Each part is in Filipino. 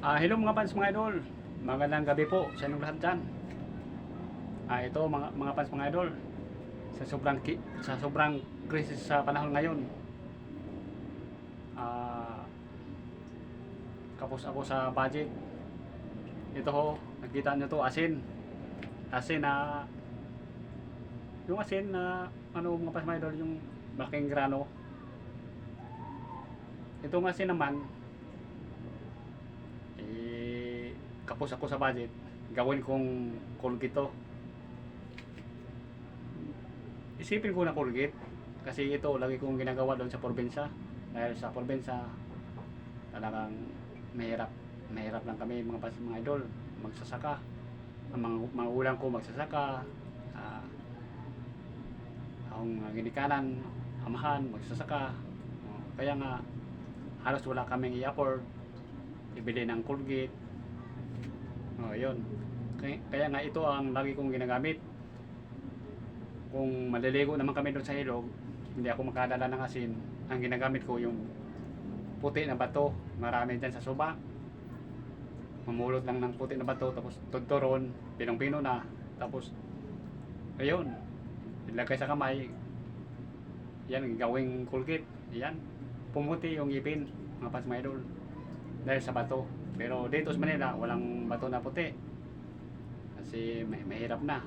Hello mga fans mga idol. Magandang gabi po sa inyong lahat dyan. Ito mga fans mga idol. Sa sobrang krisis sa panahon ngayon. Kapos ako sa budget. Ito ho, nakita nyo to asin. Asin na yung asin na ano mga fans mga idol, yung malaking grano. Itong asin naman kapos ako sa budget, gawin kong Colgate to. Isipin ko na Colgate kasi ito lagi kong ginagawa doon sa probinsya, dahil sa probinsya talagang mahirap lang kami mga idol, magsasaka. Ang mga ulang ko magsasaka, akong ginikanan, amahan magsasaka. Kaya nga halos wala kaming i-afford ibili ng Colgate. Yun. Kaya nga ito ang lagi kong ginagamit. Kung maliligo naman kami doon sa ilog, hindi ako makadala ng asin. Ang ginagamit ko yung puti na bato. Marami dyan sa suba. Mamulot lang ng puti na bato, tapos tudturon, pinong-pino na. Tapos, ayun, ilagay sa kamay. Yan, gawing Colgate. Yan, pumuti yung ngipin, mga pasmaidol, dahil sa bato. Pero dito sa Manila, walang bato na puti. Kasi mahirap na.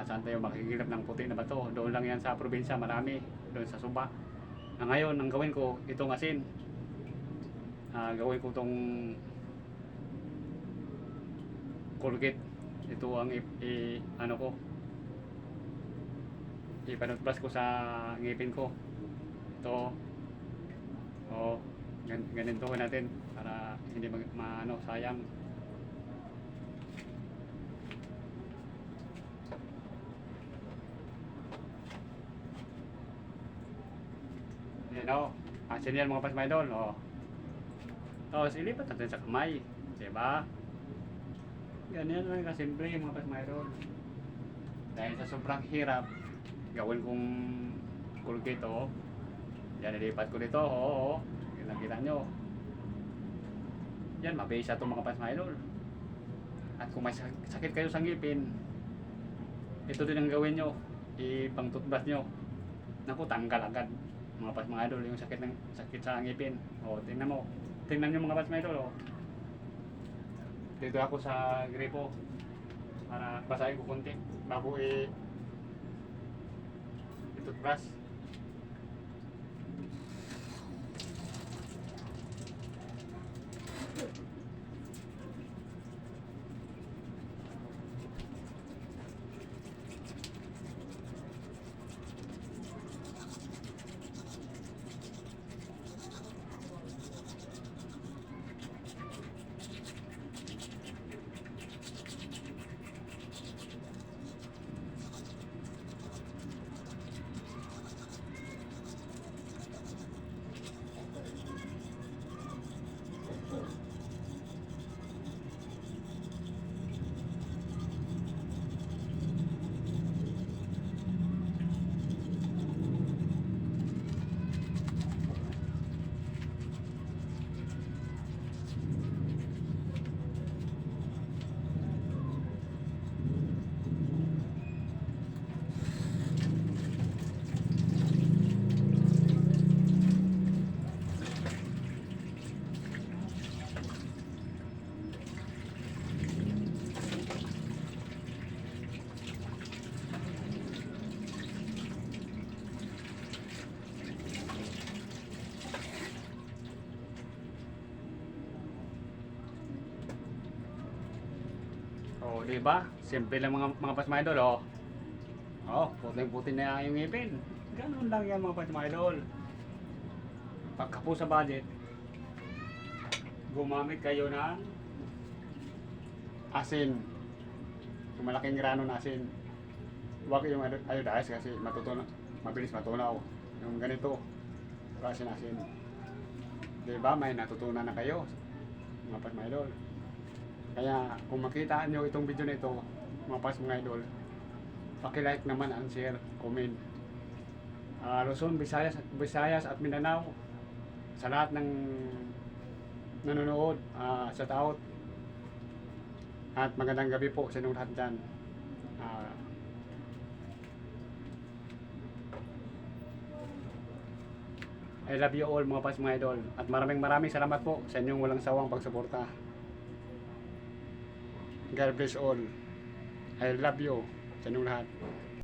Saan tayo makikilap ng puti na bato? Doon lang yan sa probinsya, marami. Doon sa Suba. Ngayon, ang gawin ko, itong asin. Gawin ko itong Colgate. Ito ang ano ko, ipanutbras ko sa ngipin ko. Ito. Ganito ko natin para hindi sayang. Yan o, asin yan mga pasmaidol. Tapos ilipat natin sa kamay, diba? Ganyan lang kasimple mga pasmaidol. Dahil sa sobrang hirap, gawin kong Colgate o. Yan, ilipat ko dito. Nakita nyo. Yan, mabisa itong mga pasmaidol. At kung may sakit kayo sa ngipin, ito din ang gawin nyo. Ipang toothbrush nyo. Naku, tanggal agad mga pasmaidol yung sakit sa ngipin. Tingnan mo. Tingnan nyo mga pasmaidol. Dito ako sa gripo para basahin ko konti bago i-toothbrush. Diba? Simple lang mga pasmaidol. Puting-puti na yung ngipin. Ganun lang yan mga pasmaidol. Pagkapo sa budget, gumamit kayo ng asin. Yung malaking grano na asin. Huwag yung iodized kasi mabilis matunaw. Yung ganito, asin. Diba? May natutunan na kayo mga pasmaidol. Kaya kung makita nyo itong video na ito, mga idol, paki-like naman and share, comment. Luzon, Visayas at Mindanao, sa lahat ng nanonood. Shout out. At magandang gabi po sa inyong lahat dyan. Ah, I love you all mga pas mga idol. At maraming salamat po sa inyong walang sawang pagsuporta. God bless all. I love you sa inyong lahat.